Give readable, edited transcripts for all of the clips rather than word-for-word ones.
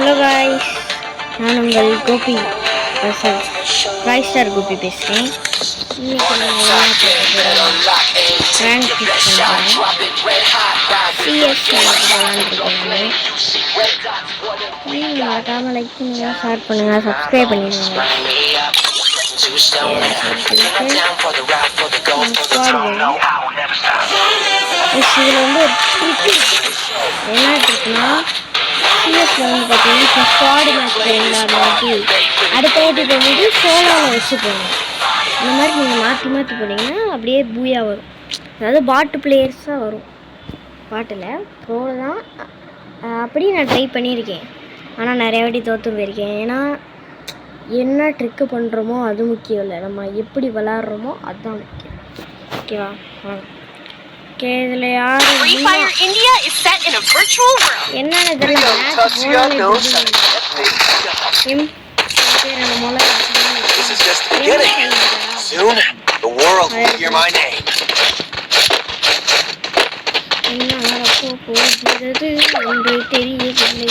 Hello guys, நான் உங்கள் Gopi star Gopi பேசுகிறேன். இன்னைக்கு நான் என்ன பார்க்க போகிறோம், ரேங்க் புஷ் பண்ணுறேன். சிஎஸ் போகலான்ருக்கேன். மறக்காமல் லைக் பண்ணுங்கள், ஷேர் பண்ணுங்கள், சப்ஸ்கிரைப் பண்ணிடுங்க. இதில் வந்து ஒரு என்ன இருக்குன்னா, சிஎஸ்ல வந்து பார்த்தீங்கன்னா ஸ்குவாட் மேட்ச்சில் விளையாடுறவாட்டி அடுத்த வாட்டி போகும்போது சோலோவில் வச்சு போகணும். இந்த மாதிரி நீங்கள் மாற்றி மாற்றி போனீங்கன்னா அப்படியே பூயா வரும். அதாவது பாட்டு பிளேயர்ஸாக வரும். பாட்டில் ப்ரோவில் தான் அப்படி நான் ட்ரை பண்ணியிருக்கேன். ஆனால் நிறைய வாட்டி தோற்று போயிருக்கேன். ஏன்னா என்ன ட்ரிக்கு பண்ணுறோமோ அது முக்கியம் இல்லை, நம்ம எப்படி விளாட்றோமோ அதுதான் முக்கியம். ஓகேவா? ஓகே, இதில் யார் என்னென்ன தெரியல. என்ன நடக்க போகிறது என்று தெரியவில்லை.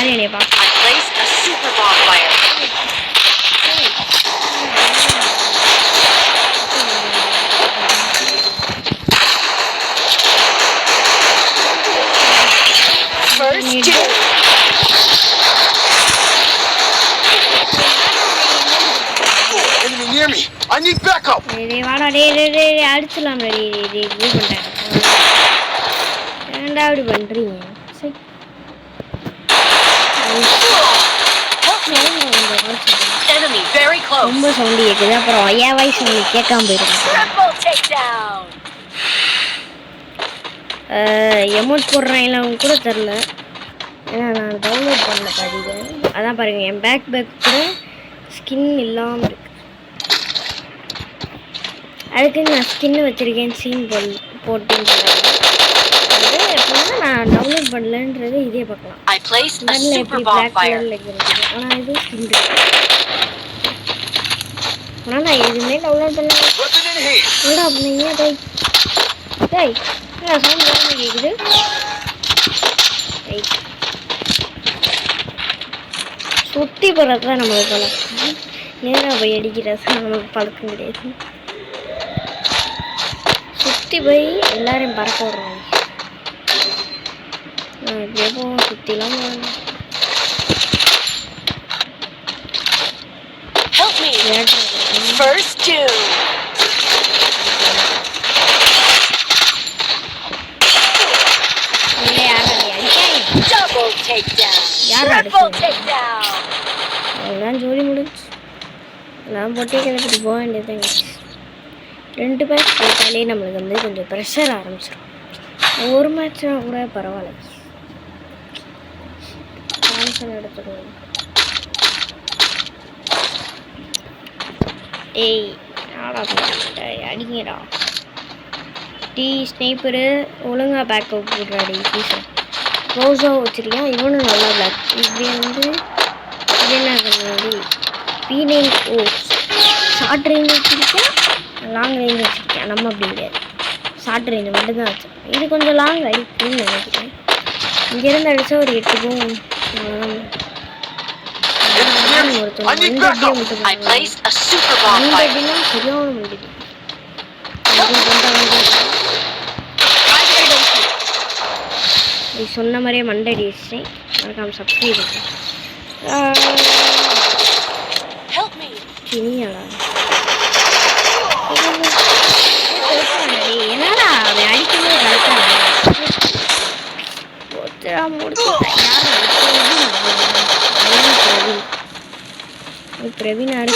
I place a super bonfire. First two. Enemy near me. I need backup. வாடா அடிச்சலாம். ரெண்டாவது பண்றீங்க. Enemy very close. ரொம்ப சவுண்ட் கேக்குது. அப்புறம் என் வாய்ஸ் உங்களுக்கு கேட்காம போயிடும். எமோட் போடுறாங்களா அவங்க கூட தெரில. ஏன்னா நான் டவுன்லோட் பண்ணல பாதிங்க. அதான் பாருங்க, என் பேக் கூட ஸ்கின் இல்லாமல் இருக்கு. அதுக்கு நான் ஸ்கின்னு வச்சுருக்கேன். சீன் போட்டுன்னு அது எப்படின்னா நான் டவுன்லோட் பண்ணலன்றது இதே பார்க்கலாம். எப்படி பிளாக் கலரில் இருக்குது. ஆனால் இது ஸ்கின் இருக்கு. ஆனால் நான் எதுவுமே டவுன்லோட் பண்ணல. என்ன அப்படிங்க டேய் என்ன சவுண்ட் வேறு கேட்குது. சுற்றி போகிறது தான் நம்மளுக்கு பழக்கம். நேராக போய் அடிக்கிறது நம்மளுக்கு பழக்கம் கிடையாது. சுற்றி போய் எல்லாரையும் பறக்க விடுறாங்க. இப்படியே போவோம், சுற்றிலாம் போகணும். First two. Double takedown. Triple takedown. எல்லாம் ஜோடி முடிஞ்சு எல்லாம் போட்டே கிளப்பிட்டு போக வேண்டியதுங்க. 2 மேட்ச் போட்டாலே நம்மளுக்கு வந்து கொஞ்சம் ப்ரெஷர் ஆரம்பிச்சிடும். ஒரு மேட்ச்னா கூட பரவாயில்ல, டென்ஷன் எடுத்துக்கணும். ஏய் ஆடா அடிங்கடா. டீ ஸ்னைப்பரு ஒழுங்காக பேக்கப் போடுறாடி. டீசர் ரோஸாக வச்சுருக்கேன். இவனும் நல்லா பிளாக். இப்படி வந்து இது என்ன பண்ணி P9 ஷார்ட் ரேஞ்ச் வச்சுருக்கேன், லாங் ரேஞ்ச் வச்சுருக்கேன். நம்ம அப்படி கிடையாது, ஷார்ட் ரேஞ்சு மட்டும்தான் வச்சுருக்கேன். இது கொஞ்சம் லாங் அடிக்குன்னு நினைக்கிறேன். இங்கேருந்து அடித்தா ஒரு 8 போகும். சரியான முடியுது. சொன்ன மாதிரியே மண்டடி வச்சேன். மறக்காம சப்ஸ்கிரைப் பண்ணுறேன். என்னடா அவன் அடிக்கும்போது பிரவீனாரு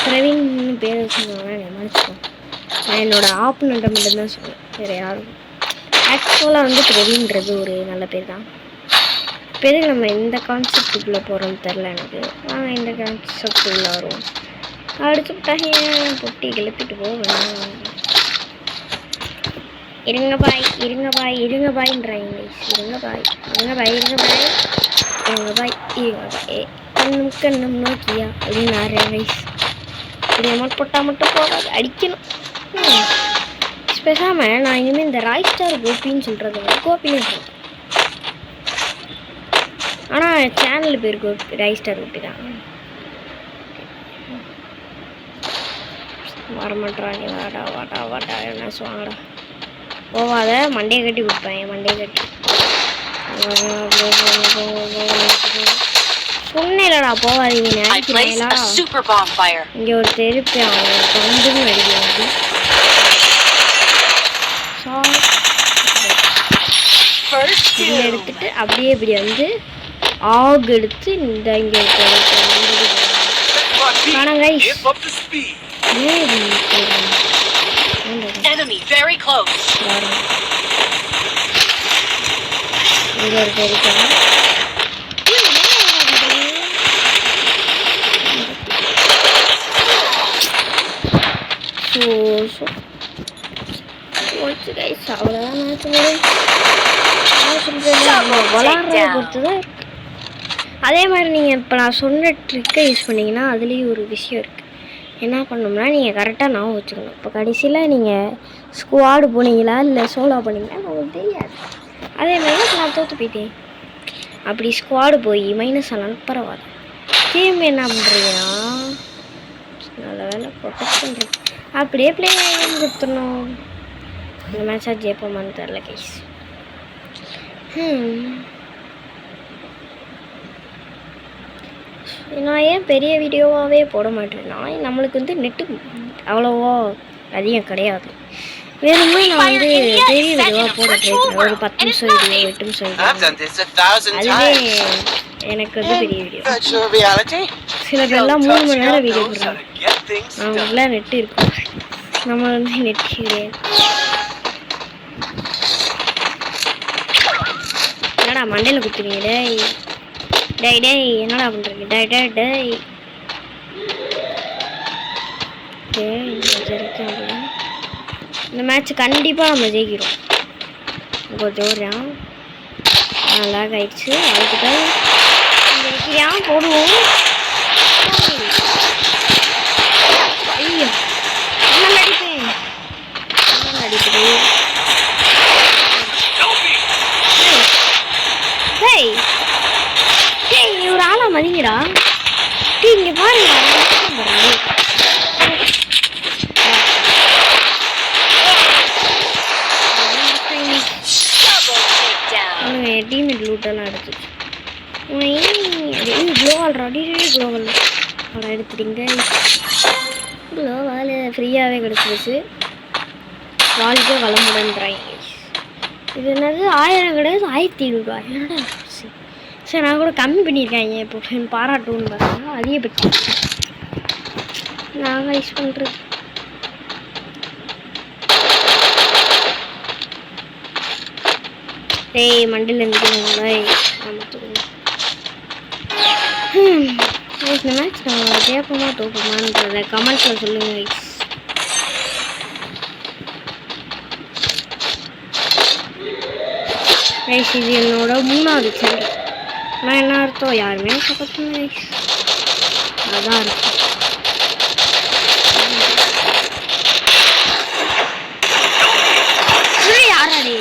பிரவீன் பேர் வச்சுருந்தாங்கன்னா நினைச்சுக்கோ. நான் என்னோட ஆப்னண்ட்டை மட்டும்தான் சொல்லுவேன், வேறு யாரும். ஆக்சுவலாக வந்து பிரவீன்றது ஒரு நல்ல பேர் தான். இப்போ எதுக்கு நம்ம இந்த கான்செப்டுக்குள்ளே போகிறோம்னு தெரில எனக்கு. ஆனால் இந்த கான்செப்டுக்குள்ளே வரும். அடிச்சுட்டாங்க, பொட்டி கிளப்பிட்டு போவேன். இருங்க பாய் இருங்க பாய் இருங்க பாய்ன்றாங்க. இருங்க பாய் இருங்க பாய் இருங்க பாய் இருங்க பாய் இருங்க பாய் கண்ணும் கண்ணும் நோக்கியா அப்படின்னு நிறைய வயசு இப்படி அமௌண்ட் போட்டால் மட்டும் போகாது அடிக்கணும். பேசாமல் நான் இனிமேல் இந்த ராய் ஸ்டார் கோபின்னு சொல்கிறது கோபின்னு சொல்கிறேன். ஆனால் சேனல் பேர் கோபி ராய் ஸ்டார் கோபி தான். வரமாட்டான் வாடா வாடா வாடா என்ன சொல்லுவாங்கடா போவாத மண்டையை கட்டி கொடுப்பேன் மண்டையை கட்டி சொன்னேன்லடா போவாதீங்க இங்கே ஒரு தெருப்பு அவன் வந்து அடிக்கிறாங்க. இதில் எடுத்துட்டு அப்படியே இப்படி வந்து ஆகு எடுத்து இந்த இங்கே அதே மாதிரி நீங்கள் இப்போ நான் சொன்ன ட்ரிக்கை யூஸ் பண்ணிங்கன்னா அதுலேயும் ஒரு விஷயம் இருக்குது. என்ன பண்ணணும்னா நீங்கள் கரெக்டாக ஞாபகம் வச்சுக்கணும். இப்போ கடைசியில் நீங்கள் ஸ்குவாடு போனீங்களா இல்லை சோலோ போனீங்களா உங்களுக்கு தெரியாது. அதே மாதிரி இப்போ நான் தோற்று போயிட்டேன். அப்படி ஸ்குவாடு போய் மைனஸ் ஆனாலும் பரவாயில்ல. டீம் என்ன பண்ணுறீங்கன்னா நல்ல வேலை ப்ரொடெக்ட் பண்ணுறேன். அப்படியே பிளே கொடுத்துடணும். இந்த மேட்சாக ஜெயிப்போமான்னு தெரில கைஸ். நான் ஏன் பெரிய வீடியோவாகவே போட மாட்டேன்னா நம்மளுக்கு வந்து நெட்டு அவ்வளோவா அதிகம் கிடையாது. வேணுமே நான் வந்து பெரிய வீடியோவாக போட ட்ரை பண்ணுறேன். ஒரு 10 நிமிஷம் வீடியோ 8 நிமிஷம் வீடியோ அதுவே எனக்கு வந்து பெரிய வீடியோ. சில பேர்லாம் 3 மணி நேரம் வீடியோ போடுறாங்க. அவங்களுக்குலாம் நெட்டு இருக்கும், நம்ம வந்து நெட் கிடையாது. என்னடா மண்டையில் குத்துறீங்க டேய் டேய் டேய் என்னடா பண்ணுறீங்க டேய் டேய் டேய் இந்த மேட்ச் கண்டிப்பாக நம்ம ஜெயிக்கிறோம். கொஞ்சம் ஓடுறான் லாக் ஆயிடுச்சு. அதுக்கு ஜெயிக்கிறியான் போடுவோம். ஐயோ என்ன அடிப்பேன் என்ன அடிப்பது. டேய் டேய் நீ ஒரு ஆளா மதிங்கடா. டேய் இங்கே பாருங்க டீம்மேட் லூட்டெல்லாம் எடுத்துச்சு. க்ளோவால் அடிக்கடி க்ளோவால் அதை எடுத்துட்டீங்க. க்ளோவால் ஃப்ரீயாகவே கிடச்சிருச்சு. வாழ்க்கை வளமுடன்றாங்க. இது என்னது 1000 கிடையாது 1700 என்னடா. சரி நான் கூட கம்மி பண்ணியிருக்காங்க. இப்போ பாராட்டுன்னு பார்த்தா அதிகப்பட்டு நாங்கள் யூஸ் பண்ணுறது. டேய் மண்டியில் இருந்துக்கிறீங்களா இந்த மேட்ச் நம்ம கேட்போமா தோப்போமான்றத கமெண்ட்ஸில் சொல்லுங்கள். ரைஸ் இது என்னோட 3வது சேனல். நான் என்ன அர்த்தம் யாருமே சப்போர்ட் பண்ண ரைஸ் அதான் இருக்கும். யாராடி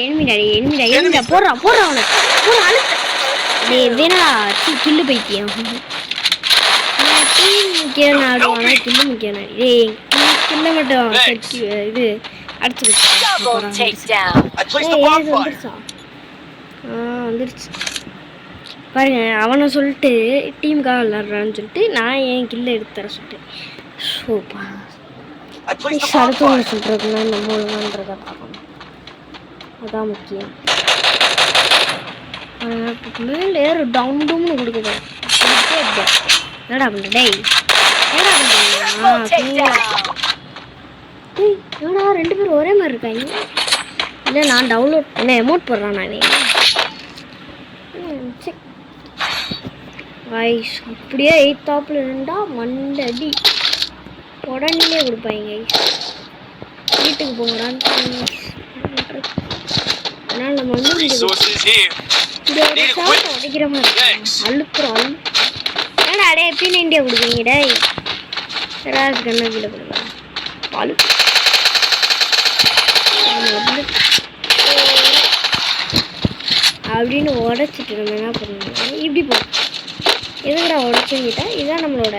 எனிமிடாடி எனிமிடா எனிமிடா போடுறான் அவனை போடுறான் அழுத்த. டேய் வேணா கில்லு போயிட்டியா. டீம் முக்கியம் ஆடுவானா கில்லு முக்கியம் ஆடி. டேய் கில்ல மட்டும் இது அடிச்சுக்கிட்டு வந்துருச்சு பாருங்க. அவனை சொல்லிட்டு டீமுக்காக விளாட்றான்னு சொல்லிட்டு நான் என் கில்ல எடுத்து தர சொல்லிட்டு சூப்பா அடுத்தவங்க சொல்கிறதுனா நம்ம ஒழுங்கான்றதை பார்க்கணும். அதான் முக்கியம். மேலே ஏறு டவுன் டவுன்னு கொடுக்குது. என்னடா பண்ணுற டேய் என்னடா பண்ணுறீங்க. என்னடா 2 பேரும் ஒரே மாதிரி இருக்காங்க. இல்லை நான் டவுன்லோட் என்ன அமௌண்ட் போடுறான் நானே. ஐஸ் அப்படியே 8th டாப்பில் இருந்தா மண்டடி உடனே கொடுப்பாங்க. வீட்டுக்கு போங்கடான்னு அதனால் நம்ம வந்து உடைக்கிற மாதிரி அழுத்துறோம். அடே பின் இந்தியா கொடுக்குறீங்க டேய் ராஜ் கண்ணா கீழே கொடுக்கலாம் பாலு அப்படின்னு உடச்சிட்டு நம்ம என்ன பண்ணணும் இப்படி போகணும் எதுக்குடா உடச்சுங்கிட்டா இதுதான் நம்மளோட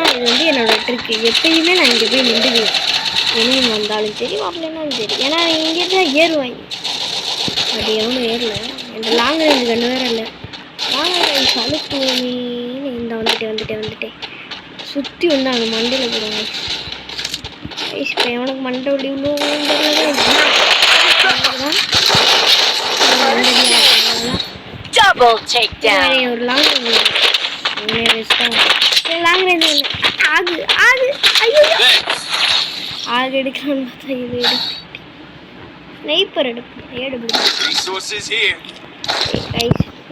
இது வந்து என்னோட ட்ரிக்கு எப்பயுமே நான் இங்கே போய் நின்றுவேன் இனியும் வந்தாலும் சரி வரலன்னாலும் சரி ஏன்னா இங்கே தான் ஏறுவாங்க அப்படி எவனும் ஏறல இந்த லாங் ரேஞ்சு கண்டு வேற இல்லை லாங் ரேஞ்ச் அழுத்துவோமே இந்த வந்துட்டேன் சுற்றி வந்து அந்த மண்டையில் போடுவாங்க இப்போ எவனுக்கு மண்டை ஒளி இவ்வளோ Double takedown. ஒரு லாங் லாங் ரேஞ்ச் ஆகு ஐயோ ஆகு எடுக்கலான்னு பார்த்தா இது எடுத்து ஸ்னைப்பர் எடுப்பேன் Resources here.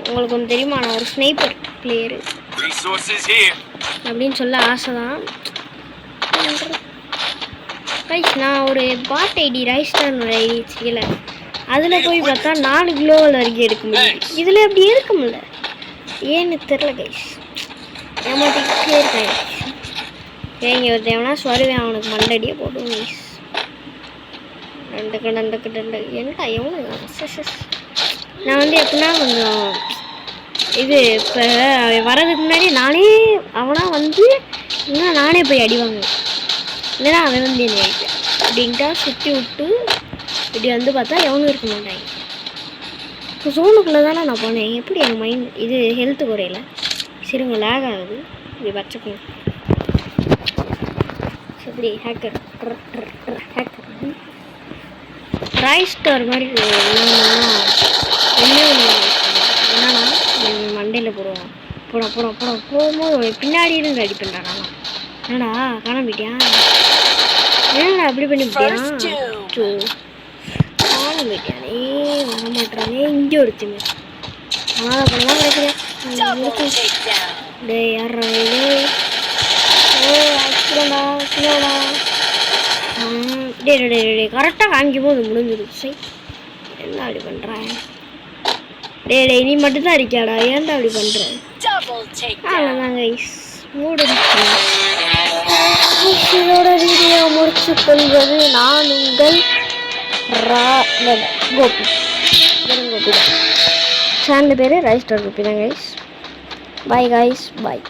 உங்களுக்கு ஒன்று தெரியுமா நான் ஒரு ஸ்னைப்பர் பிளேயரு Resources here. அப்படின்னு சொல்ல ஆசை தான் ரைஸ் நான் ஒரு பாட் ஐடி ரைஸ்டார்னு ஒரு ஐடி வச்சுக்கல அதில் போய் பார்த்தா 4 கிலோவில் வரைக்கும் எடுக்க முடியும் இதில் எப்படி எடுக்க முடியல ஏன்னு தெரில கைஸ் ஏமாட்டிக்கிட்டே இருக்கேன் இங்கே ஒரு தேவனா சொல்லுவேன் அவனுக்கு மண்டடியே போடுவோம் கைஸ் ரெண்டு என்னடா எவ்வளோ நான் வந்து எப்படின்னா கொஞ்சம் இது இப்போ வர்றதுக்கு முன்னாடி நானே அவனாக வந்து இன்னும் நானே போய் அடி வாங்குவேன் இல்லைன்னா அவன் வந்து என்ன அடிப்பேன் அப்படின்ட்டா சுற்றி விட்டு இப்படி வந்து பார்த்தா எவனும் இருக்க மாட்டாங்க இப்போ ஜோனுக்குள்ளே தானே நான் போனேன் எப்படி என் மைண்ட் இது ஹெல்த்து குறையில சரிங்க லேக் ஆகுது இப்படி வச்சுக்கணும் இப்படி ஹேக்கர் ரைஸ்டார் மாதிரி என்னன்னா மண்டையில் போடும்போது பின்னாடி இருந்து அடி பண்ணுறான் என்னடா காண போயிட்டியா ஏன்னா அப்படி பண்ணிவிட்டியா காண போயிட்டியானே வர மாட்டானே இங்கே ஒருத்துமே பண்ணலாம் கிடைக்கிறேன் டே யாரா கிலோடா டே கரெக்டாக காமிக்கும் போது முடிஞ்சிருச்சு என்ன அப்படி பண்ணுறேன் டே நீ மட்டும்தான் இருக்கியாடா ஏன்டா அப்படி பண்ணுறேன் அவ்வளோதாங்க இதோட வீடியோ முடிச்சு கொள்வது நான் உங்கள் கோபி தான் சேனல் பேர் ரைஸ்டார் கோபி தான் கைஸ் பாய் கைஸ் பாய்